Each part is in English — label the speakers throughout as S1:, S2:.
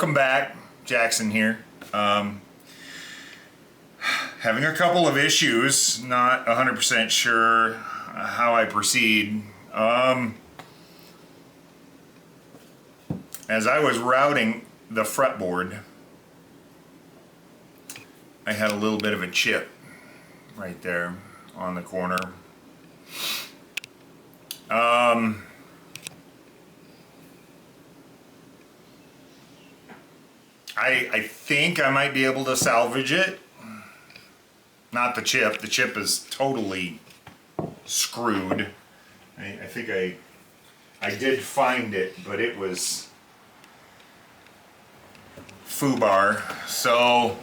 S1: welcome back. Jackson here. Having a couple of issues, not 100% sure how I proceed. As I was routing the fretboard, I had a little bit of a chip right there on the corner. I think I might be able to salvage it. Not the chip. The chip is totally screwed. I think I did find it, but it was foobar, so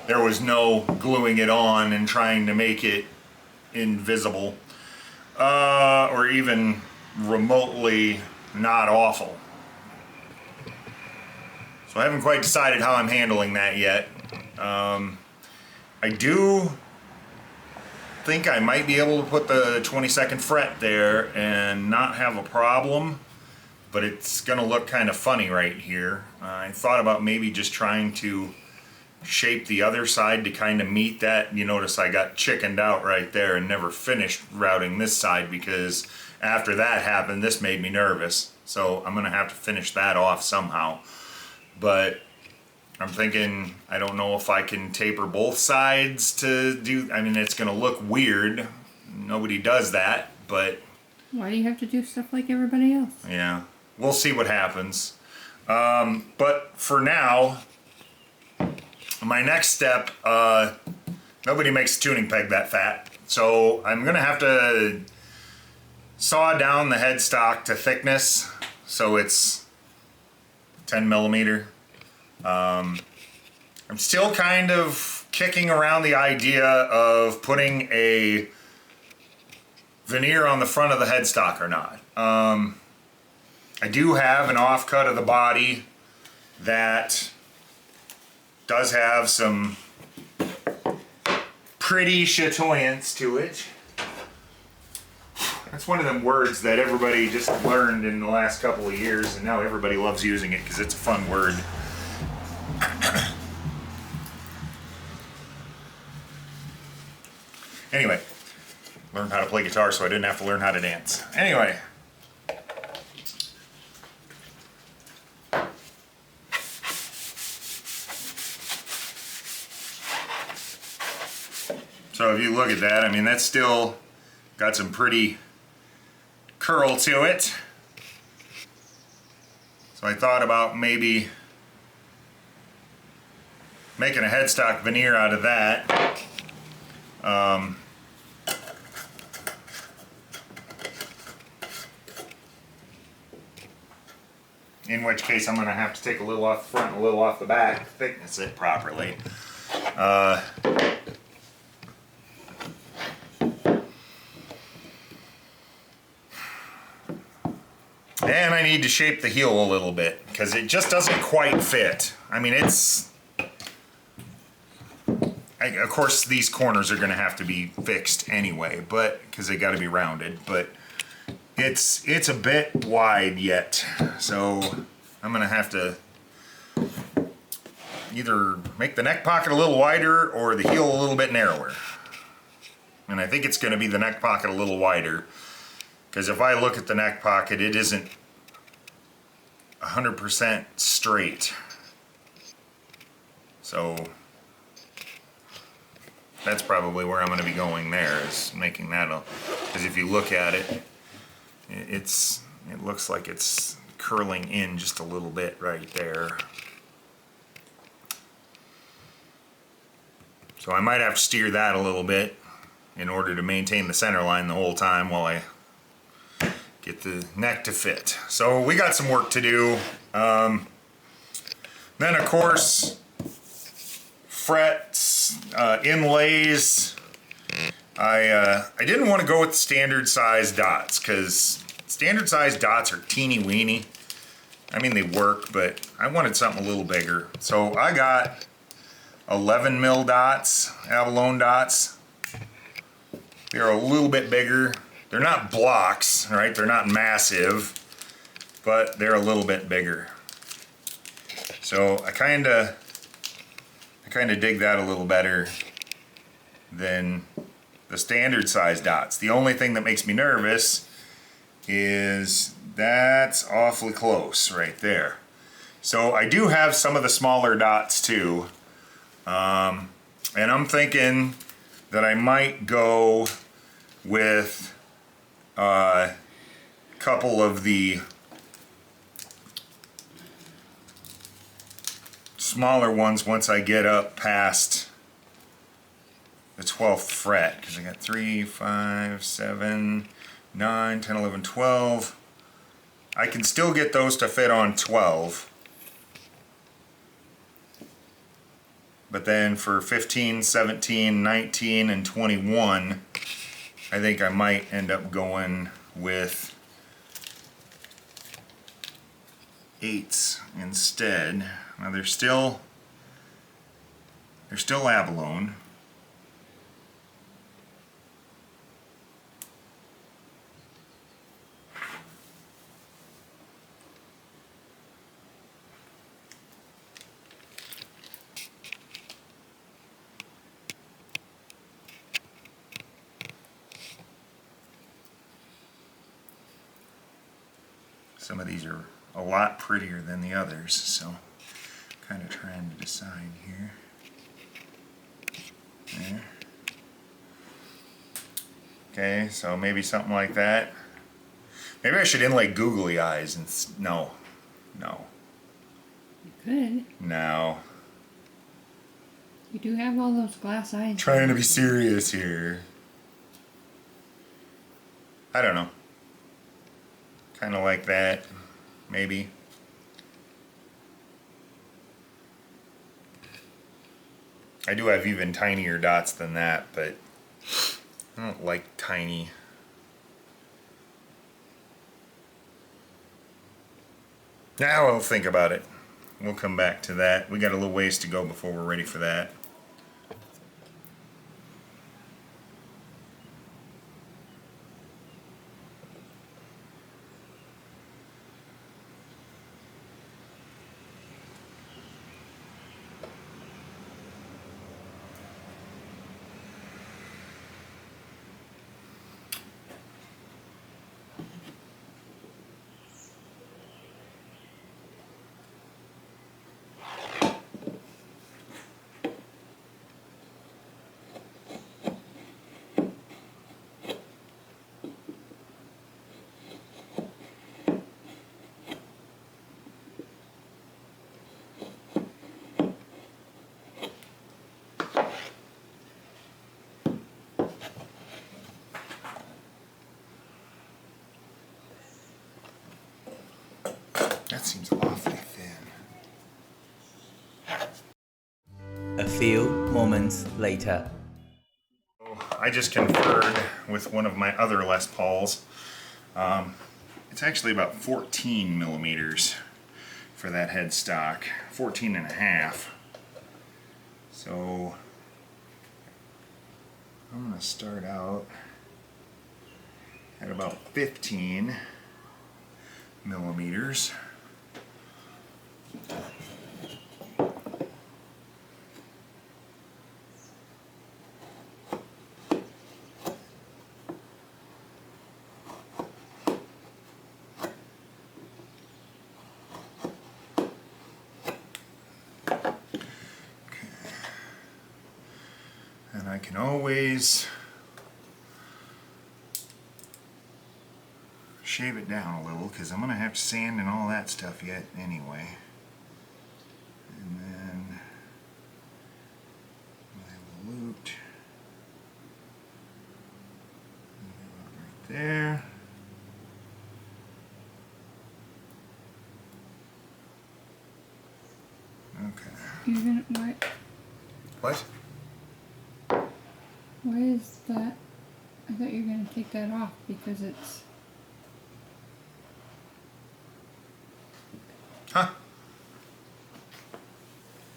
S1: there was no gluing it on and trying to make it invisible, or even remotely not awful. So I haven't quite decided how I'm handling that yet. I do think I might be able to put the 22nd fret there and not have a problem, but it's gonna look kind of funny right here. I thought about maybe just trying to shape the other side to kind of meet that. You notice I got chickened out right there and never finished routing this side, because after that happened, this made me nervous. So I'm gonna have to finish that off somehow. But I'm thinking, I don't know if I can taper both sides to do, I mean, it's gonna look weird. Nobody does that, but...
S2: Why do you have to do stuff like everybody else?
S1: Yeah, we'll see what happens. But for now, my next step, nobody makes a tuning peg that fat. So I'm gonna have to saw down the headstock to thickness, so it's 10 millimeter. I'm still kind of kicking around the idea of putting a veneer on the front of the headstock or not. I do have an offcut of the body that does have some pretty chatoyance to it. That's one of them words that everybody just learned in the last couple of years, and now everybody loves using it because it's a fun word. Anyway, learned how to play guitar so I didn't have to learn how to dance. Anyway. So if you look at that, I mean, that's still got some pretty curl to it. So I thought about maybe making a headstock veneer out of that. In which case I'm going to have to take a little off the front and a little off the back to thickness it properly. And I need to shape the heel a little bit because it just doesn't quite fit. I mean, it's... of course, these corners are going to have to be fixed anyway, but because they got to be rounded. But it's a bit wide yet, so I'm going to have to either make the neck pocket a little wider or the heel a little bit narrower. And I think it's going to be the neck pocket a little wider, because if I look at the neck pocket, it isn't 100% straight. So that's probably where I'm going to be going there, is making that up. Because if you look at it, it looks like it's curling in just a little bit right there. So I might have to steer that a little bit in order to maintain the center line the whole time while I get the neck to fit. So we got some work to do. Then of course, frets, inlays. I didn't want to go with standard size dots because standard size dots are teeny weeny. I mean, they work, but I wanted something a little bigger. So I got 11 mil dots, abalone dots. They're a little bit bigger. They're not blocks, right? They're not massive, but they're a little bit bigger. So I kind of dig that a little better than the standard size dots. The only thing that makes me nervous is that's awfully close right there. So I do have some of the smaller dots too. And I'm thinking that I might go with a couple of the smaller ones once I get up past the 12th fret, because I got 3, 5, 7, 9, 10, 11, 12. I can still get those to fit on 12. But then for 15, 17, 19, and 21, I think I might end up going with 8s instead. Now they're still abalone. Some of these are a lot prettier than the others, so kind of trying to decide here. There. Okay, so maybe something like that. Maybe I should inlay googly eyes and no.
S2: You could.
S1: No.
S2: You do have all those glass eyes.
S1: Trying to be serious here. I don't know. Kind of like that, maybe. I do have even tinier dots than that, but I don't like tiny. Now I'll think about it. We'll come back to that. We got a little ways to go before we're ready for that. That seems awfully thin.
S3: A few moments later.
S1: I just conferred with one of my other Les Pauls. It's actually about 14 millimeters for that headstock, 14 and a half. So I'm going to start out at about 15 millimeters. And I can always shave it down a little because I'm going to have to sand and all that stuff yet anyway. And then I have a loop right there. Okay.
S2: You're gonna
S1: What?
S2: why is that? I thought you were gonna take that off because it's.
S1: Huh?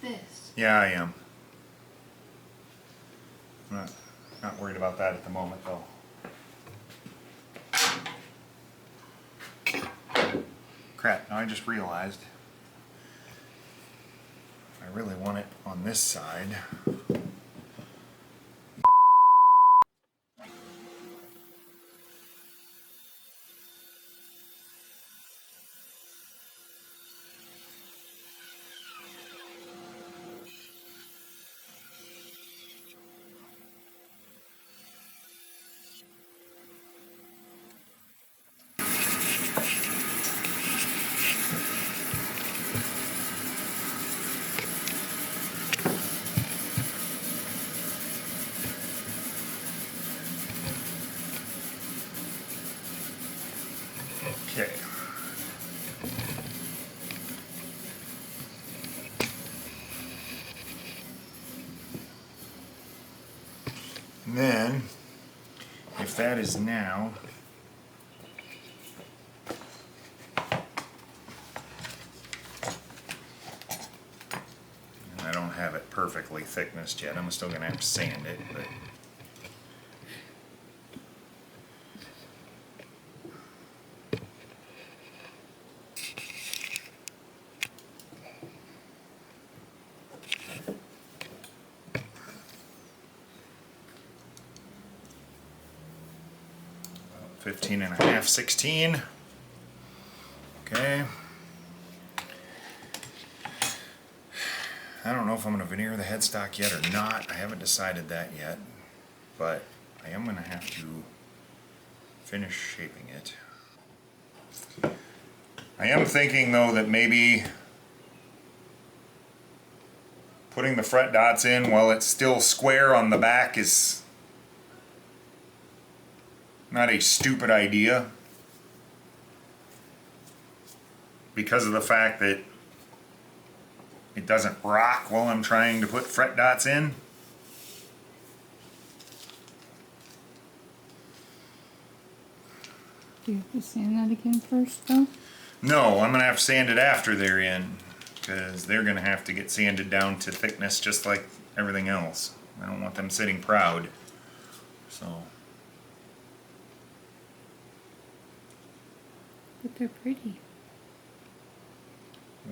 S2: This.
S1: Yeah, I am. I'm not worried about that at the moment, though. Crap, now I just realized I really want it on this side. Okay. And then, if that is now, I don't have it perfectly thicknessed yet. I'm still going to have to sand it, but 15 and a half, 16. Okay. I don't know if I'm going to veneer the headstock yet or not. I haven't decided that yet, but I am going to have to finish shaping it. I am thinking though that maybe putting the fret dots in while it's still square on the back is not a stupid idea, because of the fact that it doesn't rock while I'm trying to put fret dots in.
S2: Do you have to sand that again first, though?
S1: No, I'm going to have to sand it after they're in, because they're going to have to get sanded down to thickness just like everything else. I don't want them sitting proud. So,
S2: But they're pretty.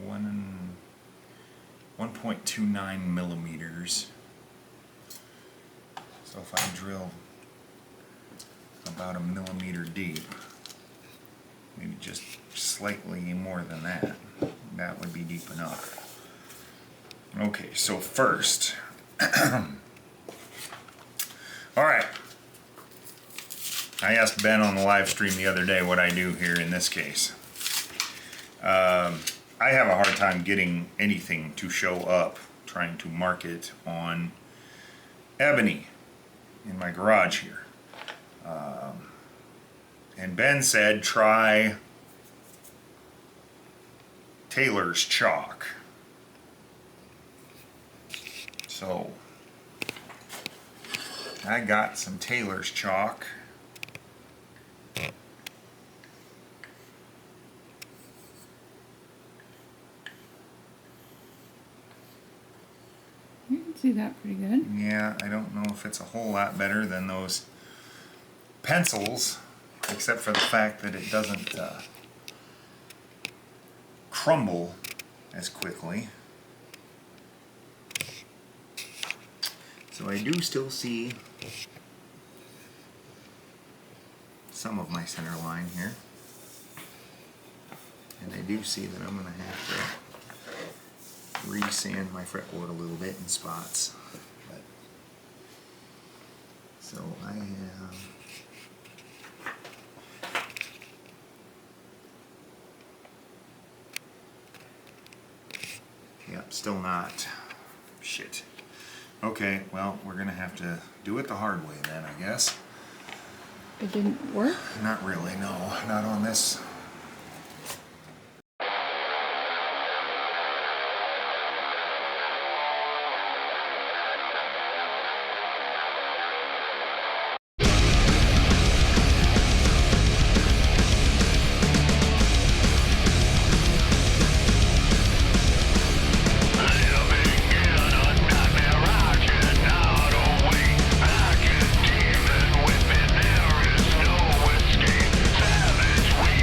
S1: 1.29 millimeters. So if I drill about a millimeter deep, maybe just slightly more than that, that would be deep enough. Okay, so first, alright, I asked Ben on the live stream the other day what I do here in this case. I have a hard time getting anything to show up, trying to mark it on ebony in my garage here. And Ben said try Taylor's chalk. So I got some Taylor's chalk.
S2: You can see that pretty good.
S1: Yeah, I don't know if it's a whole lot better than those pencils, except for the fact that it doesn't crumble as quickly. So I do still see some of my center line here. And I do see that I'm going to have to re-sand my fretboard a little bit in spots. But, so I have yep, still not. Shit. Okay, well, we're gonna have to do it the hard way then, I guess.
S2: It didn't work?
S1: Not really, no. Not on this.
S4: Savage, we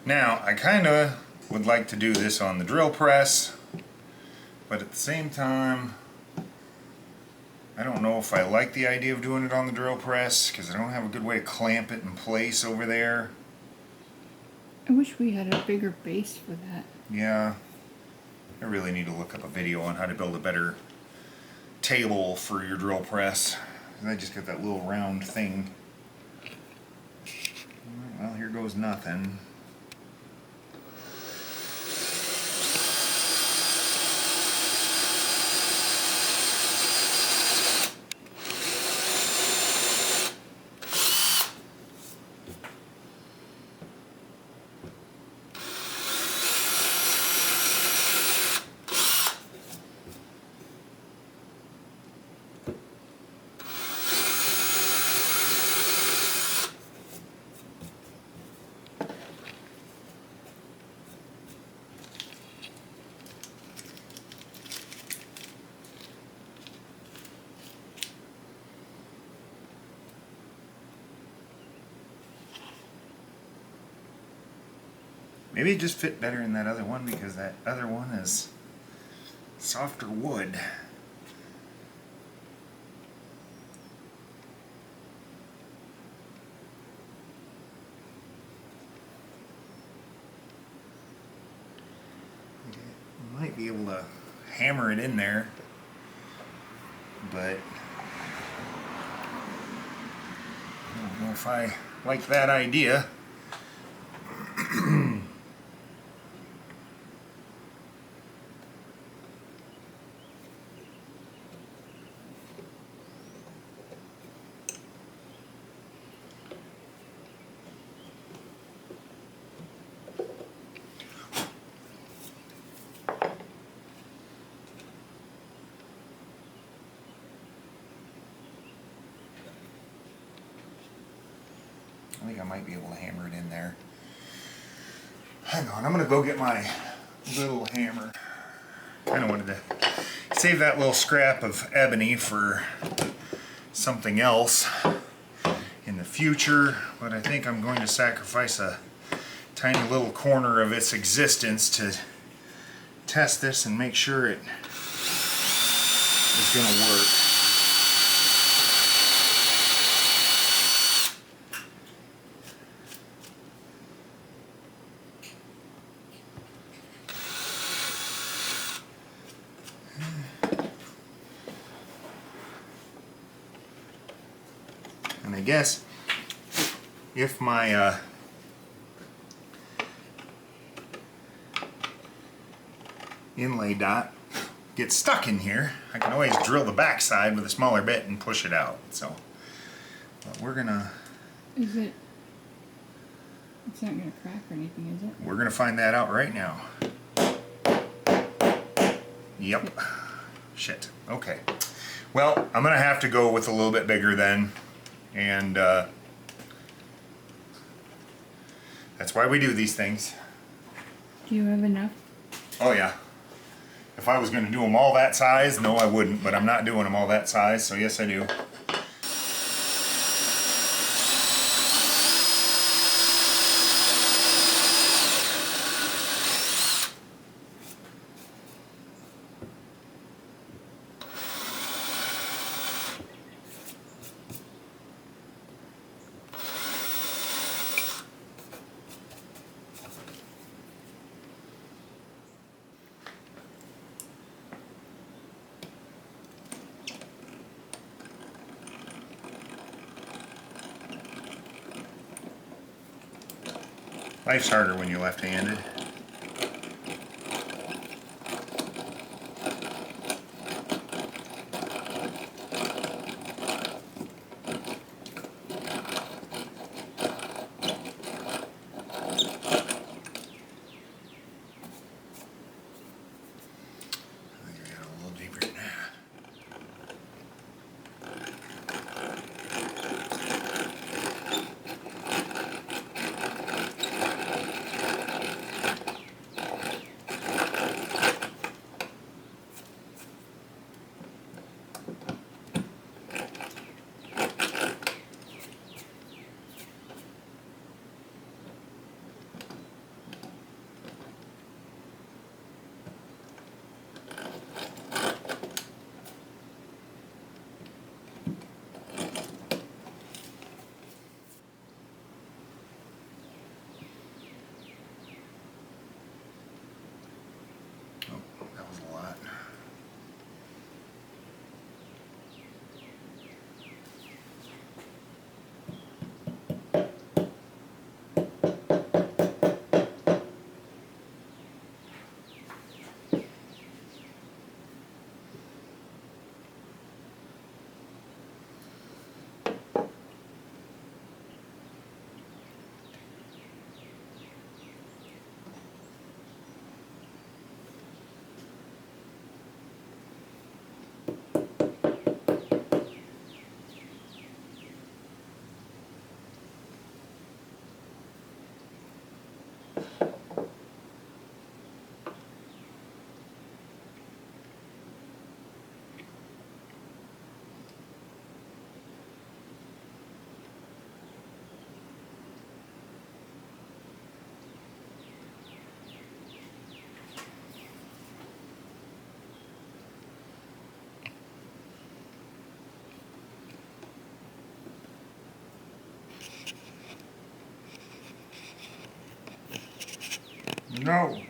S1: Now, I kind of would like to do this on the drill press, but at the same time, I don't know if I like the idea of doing it on the drill press because I don't have a good way to clamp it in place over there.
S2: I wish we had a bigger base for that.
S1: Yeah, I really need to look up a video on how to build a better table for your drill press. And I just got that little round thing. Well, here goes nothing. Maybe it just fit better in that other one because that other one is softer wood. Might be able to hammer it in there, but I don't know if I like that idea. I think I might be able to hammer it in there. Hang on, I'm gonna go get my little hammer. Kinda wanted to save that little scrap of ebony for something else in the future, but I think I'm going to sacrifice a tiny little corner of its existence to test this and make sure it is gonna work. And I guess if my inlay dot gets stuck in here, I can always drill the backside with a smaller bit and push it out. So, but we're gonna.
S2: Is it? It's not gonna crack or anything, is it?
S1: We're gonna find that out right now. Yep. Shit. Okay. Well, I'm gonna have to go with a little bit bigger then. And that's why we do these things.
S2: Do you have enough?
S1: Oh yeah. If I was going to do them all that size, no I wouldn't, but I'm not doing them all that size, so yes I do. Life's harder when you're left-handed. No.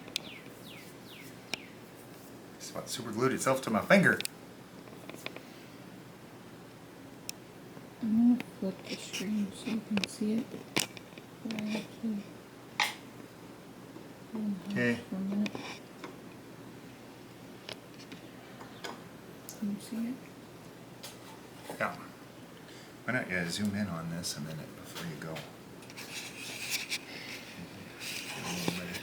S1: It's about super glued itself to my finger.
S2: I'm gonna flip the screen so you can see it. But I actually
S1: Okay.
S2: for a minute. Can you see it?
S1: Yeah. Why not zoom in on this a minute before you go? Get a little better.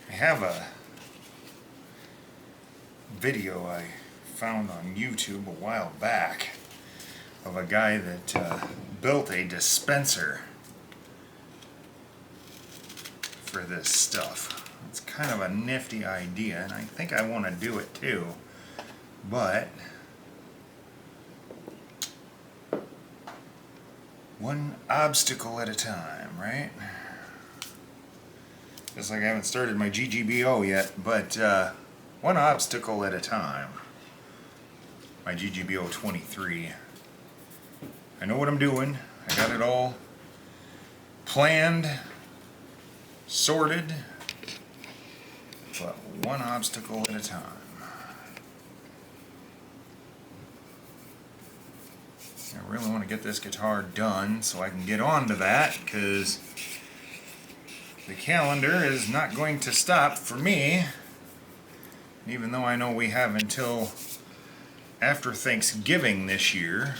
S1: I have a video I found on YouTube a while back of a guy that built a dispenser for this stuff. It's kind of a nifty idea, and I think I want to do it too, but one obstacle at a time, right? Just like I haven't started my GGBO yet, but one obstacle at a time. My GGBO 23. I know what I'm doing. I got it all planned, sorted, but one obstacle at a time. I really want to get this guitar done so I can get on to that, because the calendar is not going to stop for me, even though I know we have until after Thanksgiving this year.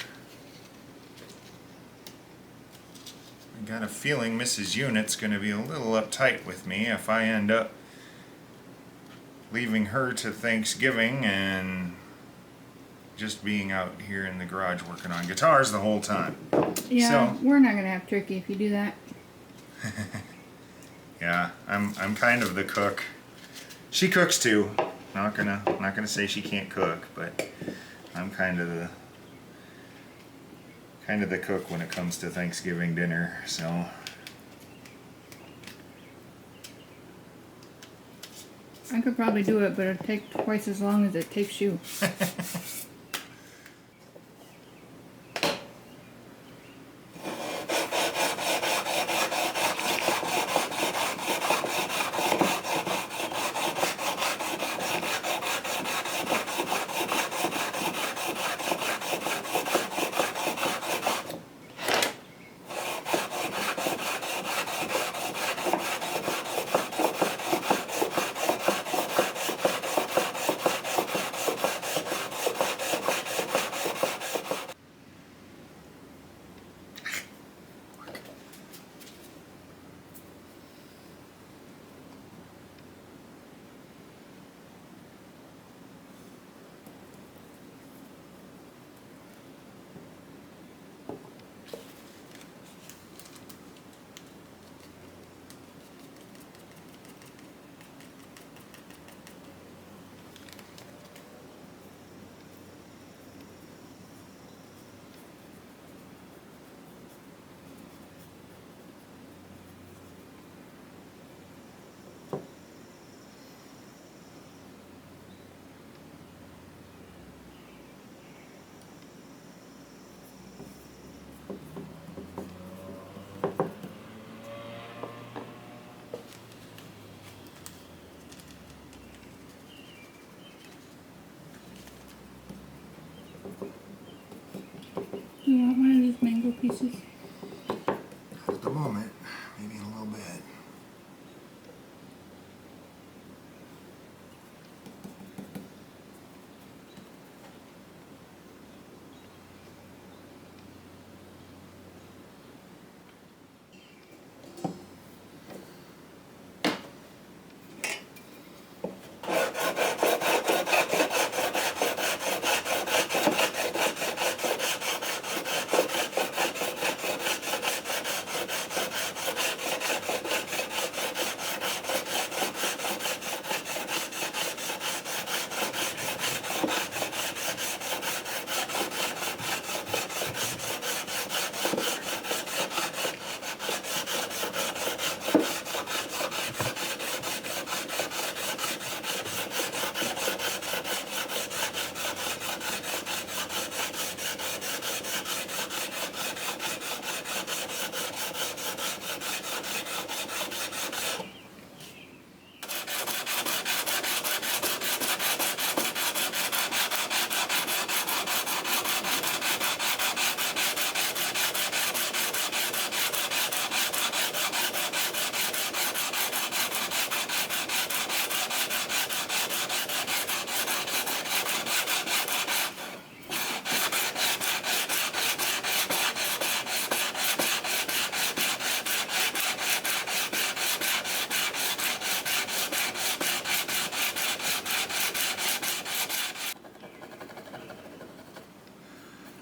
S1: I got a feeling Mrs. Unit's going to be a little uptight with me if I end up leaving her to Thanksgiving and just being out here in the garage working on guitars the whole time.
S2: Yeah,
S1: So,
S2: we're not gonna have turkey if you do that.
S1: yeah, I'm kind of the cook. She cooks too. Not gonna say she can't cook, but I'm kind of the cook when it comes to Thanksgiving dinner. So
S2: I could probably do it, but it'd take twice as long as it takes you. pieces?
S1: At the moment, maybe in a little bit.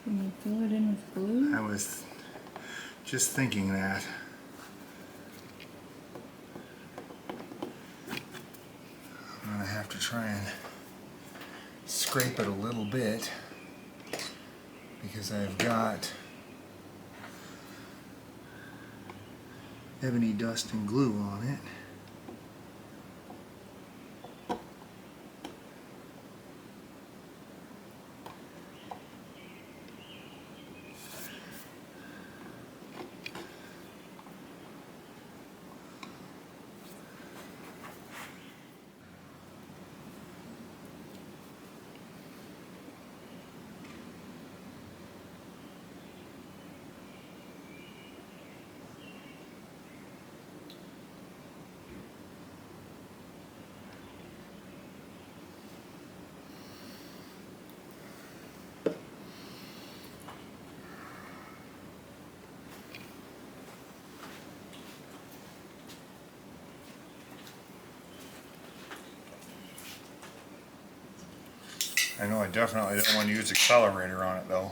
S2: Can you fill it in with glue?
S1: I was just thinking that. I'm gonna have to try and scrape it a little bit because I've got ebony dust and glue on it. I know I definitely don't want to use accelerator on it though.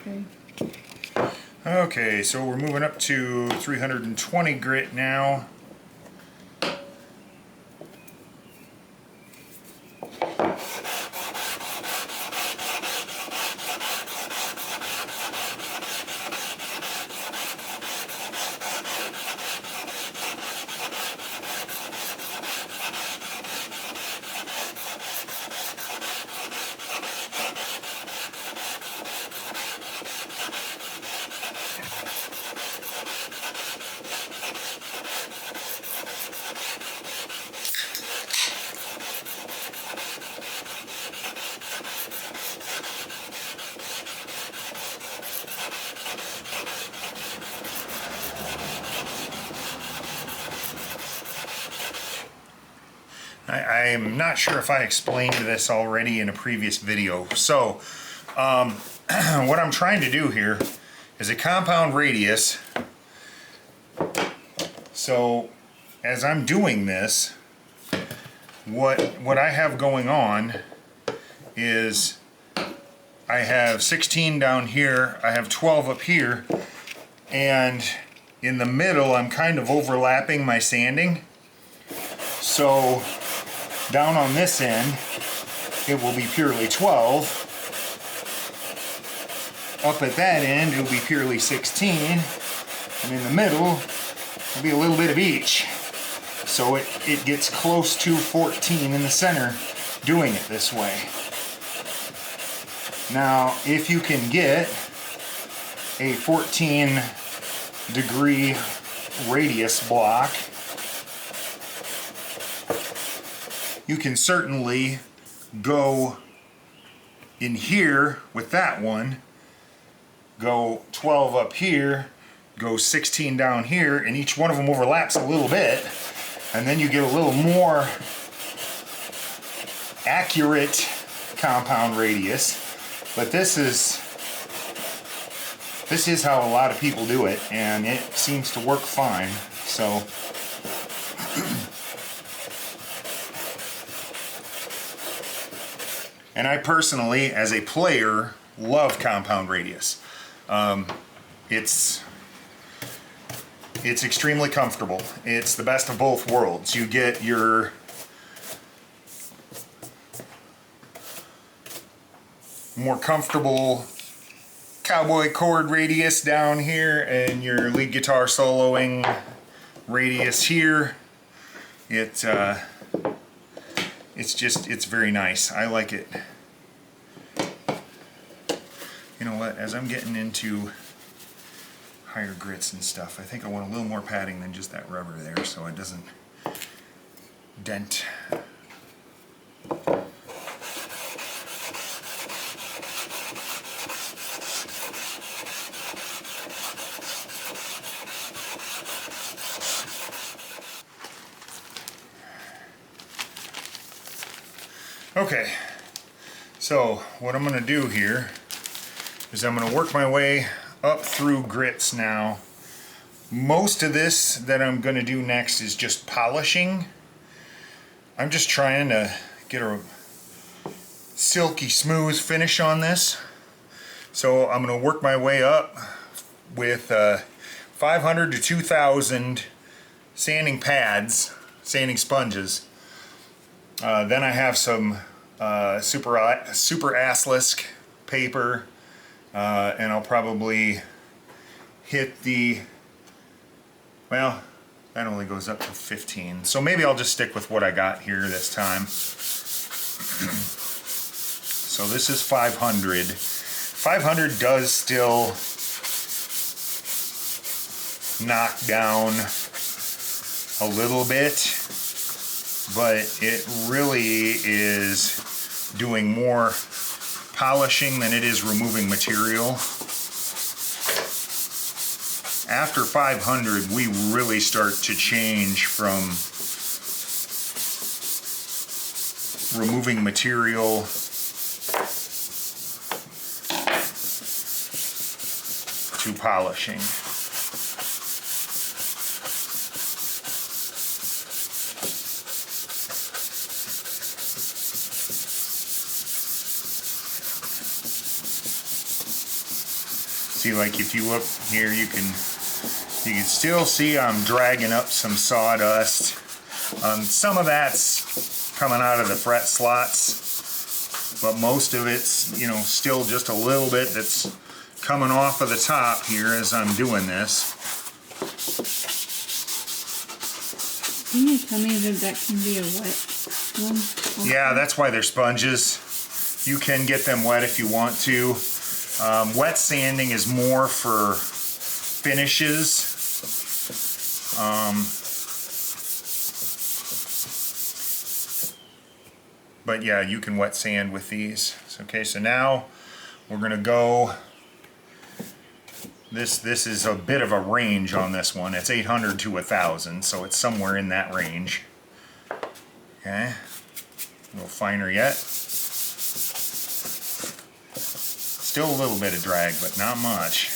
S2: Okay.
S1: Okay, so we're moving up to 320 grit now. I am not sure if I explained this already in a previous video. So, what I'm trying to do here is a compound radius. So, as I'm doing this, what I have going on is I have 16 down here, I have 12 up here, and in the middle I'm kind of overlapping my sanding. So down on this end it will be purely 12. Up at that end it will be purely 16, and in the middle it'll be a little bit of each. So it gets close to 14 in the center doing it this way. Now, if you can get a 14-degree radius block, you can certainly go in here with that one, go 12 up here, go 16 down here, and each one of them overlaps a little bit. And then you get a little more accurate compound radius. But this is how a lot of people do it, and it seems to work fine. So and I personally, as a player, love compound radius. It's extremely comfortable. It's the best of both worlds. You get your more comfortable cowboy chord radius down here and your lead guitar soloing radius here. It's very nice. I like it. You know what, as I'm getting into higher grits and stuff, I think I want a little more padding than just that rubber there so it doesn't dent. Okay, so what I'm going to do here is I'm going to work my way up through grits now. Most of this that I'm going to do next is just polishing. I'm just trying to get a silky smooth finish on this. So I'm going to work my way up with 500 to 2,000 sanding pads, sanding sponges. Then I have some super assless paper, and I'll probably hit the, well, that only goes up to 15. So maybe I'll just stick with what I got here this time. So this is 500. 500 does still knock down a little bit, but it really is doing more polishing than it is removing material. After 500, we really start to change from removing material to polishing. See, like if you look here, you can still see I'm dragging up some sawdust. Some of that's coming out of the fret slots, but most of it's, you know, still just a little bit that's coming off of the top here as I'm doing this.
S2: Can you tell me that can be a wet one? Also?
S1: Yeah, that's why they're sponges. You can get them wet if you want to. Wet sanding is more for finishes. But yeah, you can wet sand with these. Okay, so now we're gonna go. This is a bit of a range on this one. It's 800 to 1,000, so it's somewhere in that range. Okay, a little finer yet. Still a little bit of drag, but not much.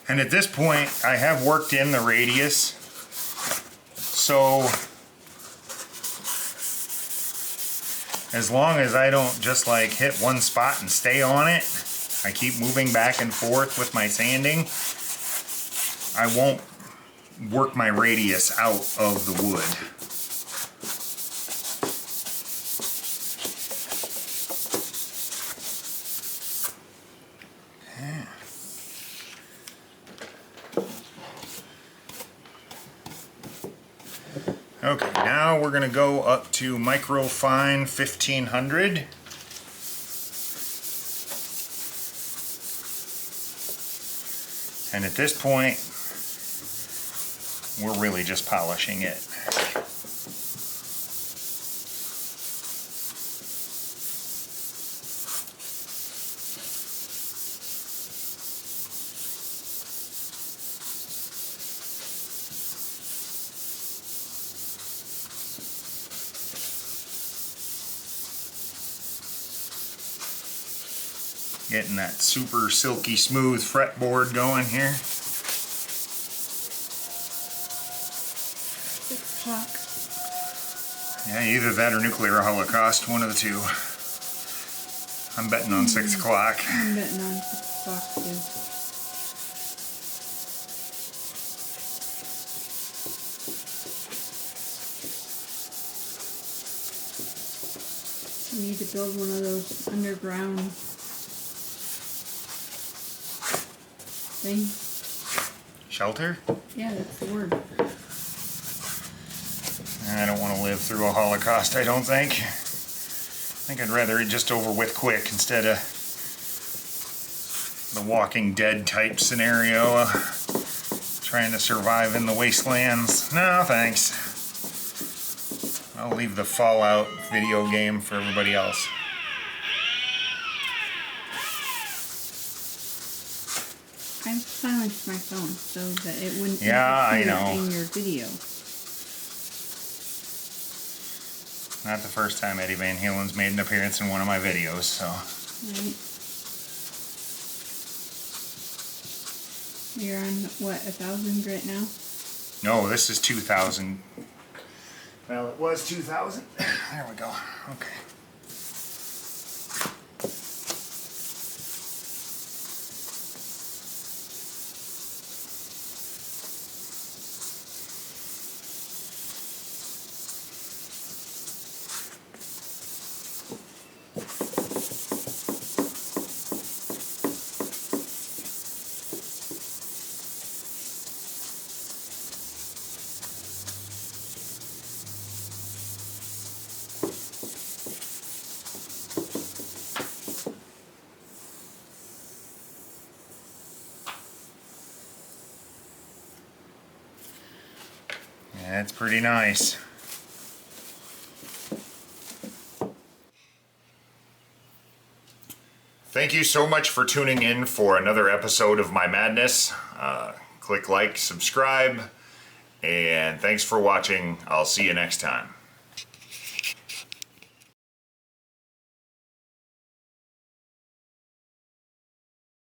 S1: And at this point, I have worked in the radius, so as long as I don't just like hit one spot and stay on it, I keep moving back and forth with my sanding, I won't work my radius out of the wood. Okay, now we're going to go up to microfine 1500. And at this point, we're really just polishing it. Getting that super silky smooth fretboard going here.
S2: 6 o'clock.
S1: Yeah, either that or nuclear holocaust, one of the two. I'm betting on 6 o'clock.
S2: I'm betting on 6 o'clock too. I need to build one of those underground thing.
S1: Shelter?
S2: Yeah, that's the word.
S1: I don't want to live through a holocaust, I don't think. I think I'd rather it just over with quick instead of the Walking Dead type scenario. Trying to survive in the wastelands. No, thanks. I'll leave the Fallout video game for everybody else.
S2: I've silenced my phone so that it wouldn't
S1: Yeah, I
S2: interfere
S1: know.
S2: in your video.
S1: Not the first time Eddie Van Halen's made an appearance in one of my videos, so.
S2: Right. You're on, what, 1,000 right now?
S1: No, this is 2,000. Well, it was 2,000. There we go. Okay. That's pretty nice. Thank you so much for tuning in for another episode of my madness. Click like, subscribe, and thanks for watching. I'll see you next time.